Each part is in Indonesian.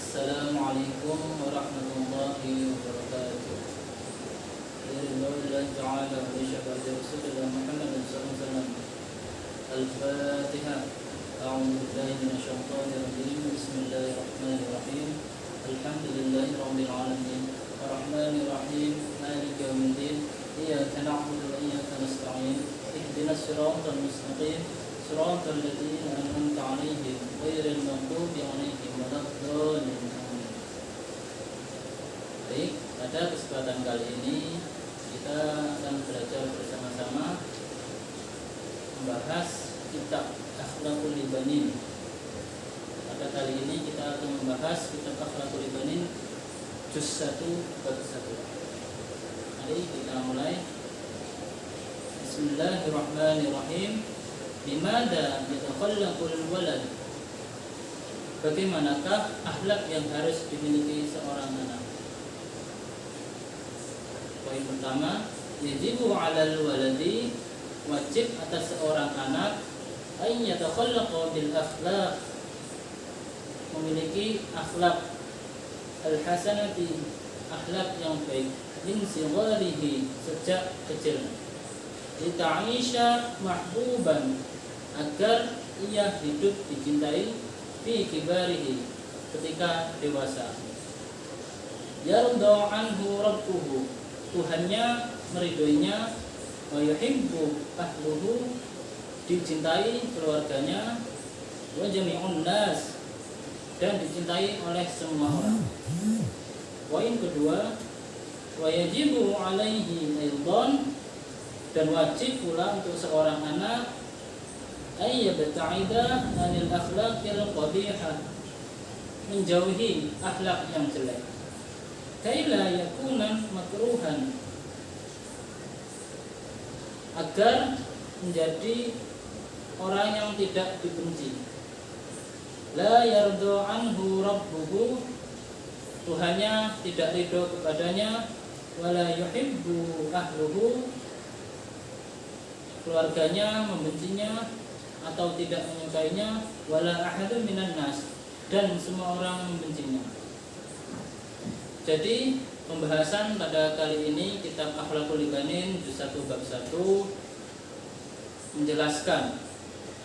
Assalamualaikum warahmatullahi wabarakatuh. Alhamdulillah ta'ala wa syabab Rasulullah Muhammad sallallahu alaihi wasallam. Al-Fatihah. A'udzu billahi minasyaitonir rajim. Bismillahirrahmanirrahim. Alhamdulillahi rabbil alamin. Arrahmanir rahim. Maliki yaumiddin. Iyyaka na'budu wa iyyaka nasta'in. Ihdinas siratal mustaqim. Siratal ladzina an'amta 'alaihim ghairil maghdubi 'alaihim waladdallin. Baik, pada kesempatan kali ini kita akan belajar bersama-sama membahas kitab Akhlaqul Ibanin. Pada kali ini kita akan membahas kitab Akhlaqul Ibanin juz 1 bab 1. Mari kita mulai. Bismillahirrahmanirrahim. Bimada yatakhallaqul walad? Bagaimanakah akhlak yang harus dimiliki seorang anak? Poin pertama, yajibu 'alal waladi, wajib atas seorang anak ay yatakhallaqa bil akhlaq, memiliki akhlak al-hasanati, akhlak yang baik, min sigharihi, sejak kecil, lita'isha mahbuban, agar ia hidup dicintai, fi kibarihi, ketika dewasa, yarda anhu rabbuhu, Tuhannya meridhoinya, wa yuhibbu ahluhu, dicintai keluarganya, wa jami'un nas, dan dicintai oleh semua orang. Poin kedua, wa yajibu alaihi aidan, dan wajib pula untuk seorang anak ay yabta'ida anil akhlaqil qabihah, menjauhi akhlak yang jelek, kaila yakunan makruhan, agar menjadi orang yang tidak dibenci. La yardu anhu rabbuhu, Tuhannya tidak ridho kepadanya, wala yuhibbu ahluhu, keluarganya membencinya atau tidak menyukainya, wala ahadun minan nas, dan semua orang membencinya. Jadi pembahasan pada kali ini kitab Akhlaqul Ibanin juz 1 bab 1 menjelaskan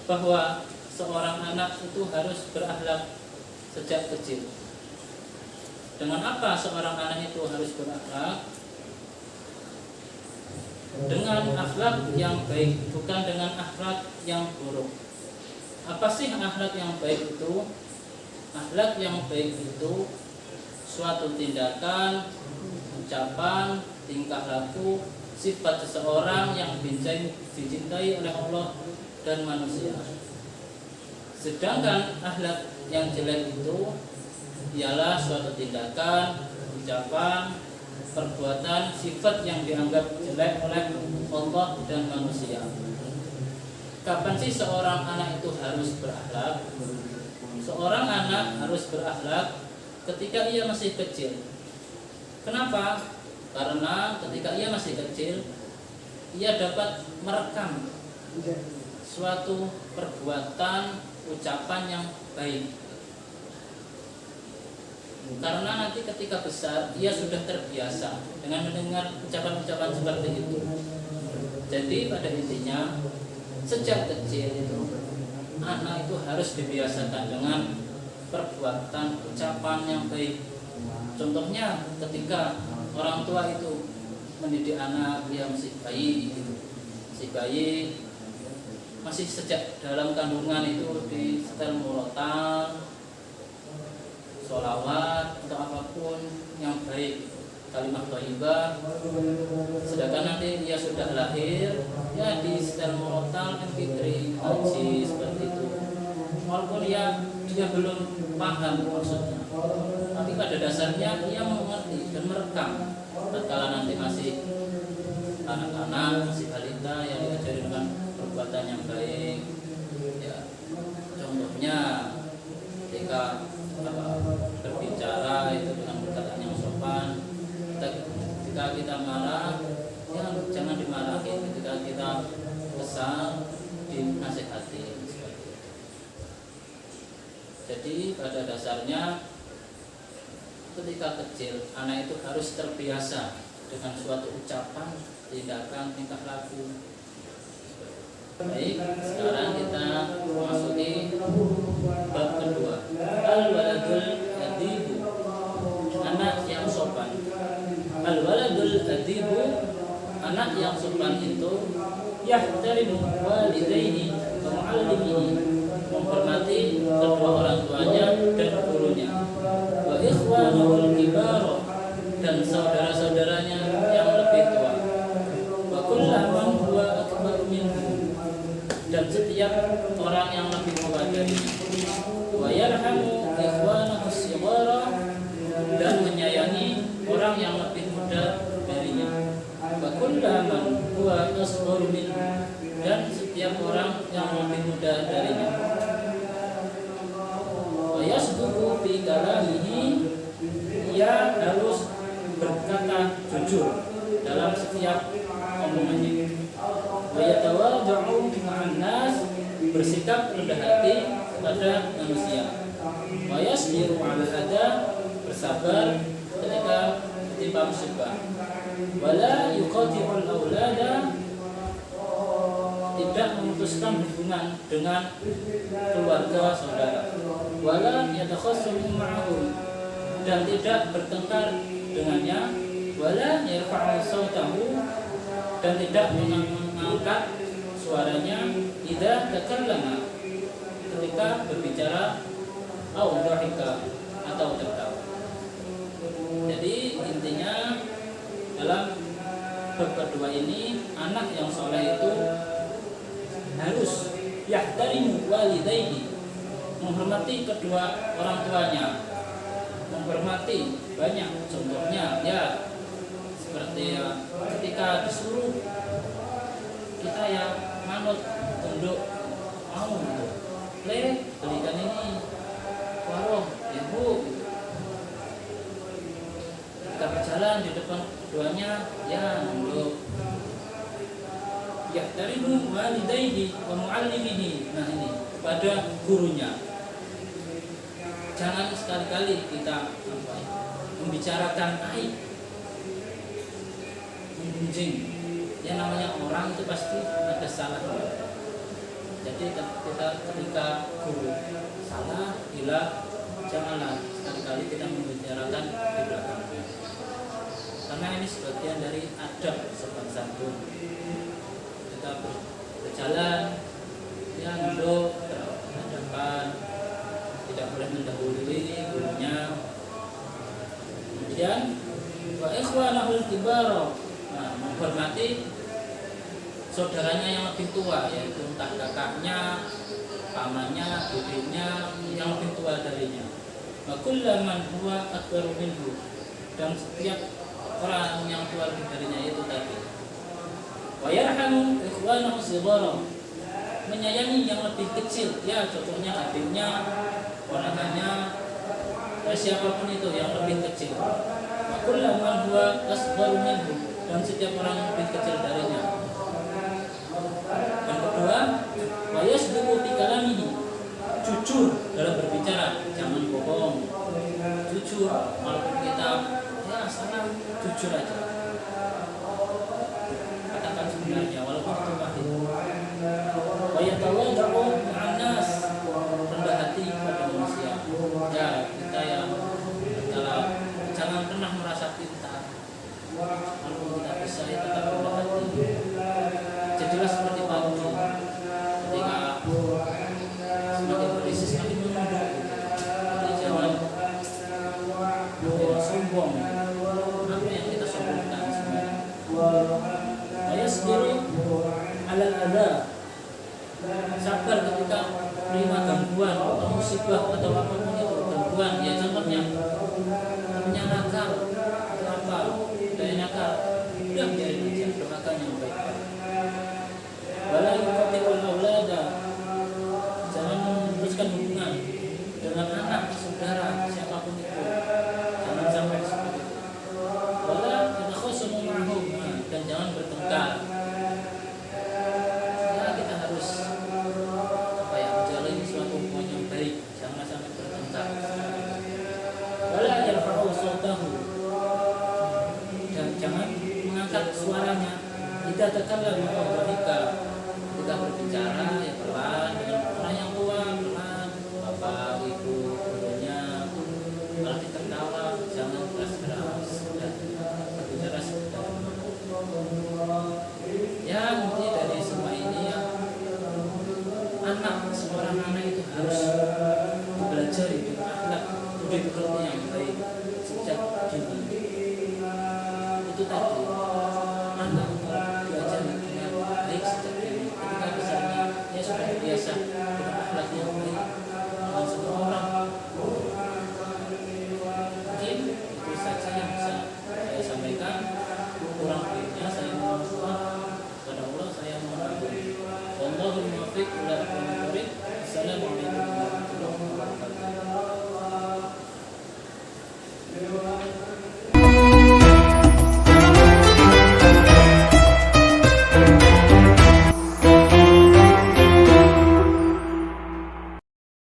bahwa seorang anak itu harus berakhlak sejak kecil. Dengan apa seorang anak itu harus berakhlak? Dengan akhlak yang baik, bukan dengan akhlak yang buruk. Apa sih akhlak yang baik itu? Akhlak yang baik itu suatu tindakan, ucapan, tingkah laku, sifat seseorang yang dicintai oleh Allah dan manusia. Sedangkan akhlak yang jelek itu ialah suatu tindakan, ucapan, perbuatan, sifat yang dianggap jelek oleh Allah dan manusia. Kapan sih seorang anak itu harus berakhlak? Seorang anak harus berakhlak ketika ia masih kecil. Kenapa? Karena ketika ia masih kecil, ia dapat merekam suatu perbuatan, ucapan yang baik. Karena nanti ketika besar ia sudah terbiasa dengan mendengar ucapan-ucapan seperti itu. Jadi pada intinya sejak kecil itu anak itu harus dibiasakan dengan perbuatan, ucapan yang baik. Contohnya ketika orang tua itu mendidik anak, dia masih bayi gitu. Masih sejak dalam kandungan itu di setel murotal, sholawat atau apapun yang baik, kalimat thayyibah. Sedangkan nanti dia sudah lahir, ya di setel murotal, MP3, haji, seperti itu. Walaupun dia belum paham maksudnya, tapi pada dasarnya ia mengerti dan merekam. Tatkala nanti masih anak-anak, masih balita, yang diajari dengan perbuatan yang baik, ya contohnya ketika berbicara itu dengan perkataan yang sopan. Ketika kita marah, ya jangan dimarahi. Ketika kita kesal, dinasihati. Jadi pada dasarnya ketika kecil anak itu harus terbiasa dengan suatu ucapan, tindakan, tingkah laku. Baik, sekarang kita masuki bab kedua. Al-waladul adibu, anak yang sopan. Al-waladul adibu, anak yang sopan itu yahtarimu walidayhi wa mu'allimihi, menghormati kedua orang tuanya dan gurunya, wa ikhwanahul kibara, dan saudara-saudaranya yang lebih tua, wa kullaman huwa akbaru minhu, dan setiap orang yang lebih tua darinya, wa yarhamu ikhwanahu shighara, dan menyayangi orang yang lebih muda darinya, wa kullaman huwa asgharu minhu, dan setiap orang yang lebih muda darinya, wa yasduqu fi kalamihi, ia harus berkata jujur dalam setiap omongannya, wa yatawadhu ma'an nas, bersikap rendah hati kepada manusia, wa yasbiru 'ala adha, bersabar ketika ditimpa musibah, wala yuqati'ul aulada, tidak memutuskan hubungan dengan keluarga saudara, wala yatakhassamu ma'ahum, dan tidak bertengkar dengannya, wala yarfa'u sautahu, dan tidak mengangkat suaranya, idza takallama, ketika berbicara, au dhahika, atau tertawa. Jadi intinya dalam bab kedua ini, anak yang soleh itu harus yahtarimu walidayhi, menghormati kedua orang tuanya. Menghormati banyak contohnya, ya seperti ketika disuruh kita yang manut tunduk, mau belikan ini warung ibu, kita berjalan di depan keduanya, ya nunduk. Yahtarimu walidayhi wa mu'allimihi, nah ini kepada gurunya. Jangan sekali-kali kita membicarakan aib, menggunjing. Ya namanya orang itu pasti ada salahnya. Jadi kita ketika guru salah, gila, janganlah sekali-kali kita membicarakan di belakangnya. Karena ini sebagian dari adab sopan santun. Kita berjalan, ya nunduk, berhadapan, tidak boleh mendahului gurunya. Kemudian wa ikhwanahul kibara, nah, menghormati saudaranya yang lebih tua, yaitu entah kakaknya, pamannya, bibinya yang lebih tua darinya. Wa kullaman huwa akbaru minhu, dan setiap orang yang tua lebih darinya itu tadi. Wa yarhamu ikhwanahu shighara, menyayangi yang lebih kecil, ya contohnya adiknya, ponakannya, siapapun itu yang lebih kecil. Wa kullaman huwa asgharu minhu, dan setiap orang yang lebih kecil darinya. Yang kedua, wa yasduqu fi kalamihi, jujur dalam berbicara, jangan bohong. Jujur, walaupun kita ya salah, jujur aja. Katakan sebenarnya walaupun itu pahit. Wa yatawadhu ma'an nas, rendah hati pada manusia. Ya, kita yang dalam, jangan pernah merasa pintar. Walaupun kita bisa, ya tetap rendah hati. Jadilah seperti pagi, ketika semakin berisi semakin menunduk. Jadi jangan sombong. Apa yang kita sombongkan sebenarnya? Wa yasbiru 'alal adha, sabar ketika menerima gangguan atau musibah atau apapun itu gangguan. Ya contohnya punya nakal, apa daya nakal, udah biarin aja, doakan yang baik. Wala yuqati'ul aulada, jangan memutuskan hubungan dengan anak, saudara, siapapun itu, jangan sampai seperti itu. Wala yatakhasamu ma'hum, dan jangan bertengkar. Ya kita harus menjalin suatu hubungan yang baik, jangan sampai bertengkar. takallam biqaulika. Ketika berbicara ya pelan, dengan orang yang tua pelan, bapak, ibu, gurunya. Kalau ditertawa jangan keras-keras, dan berbicara sebentar. Ya inti dari semua ini ya, seorang anak itu harus belajar itu akhlak budi pekerti yang baik sejak dini. Itu tadi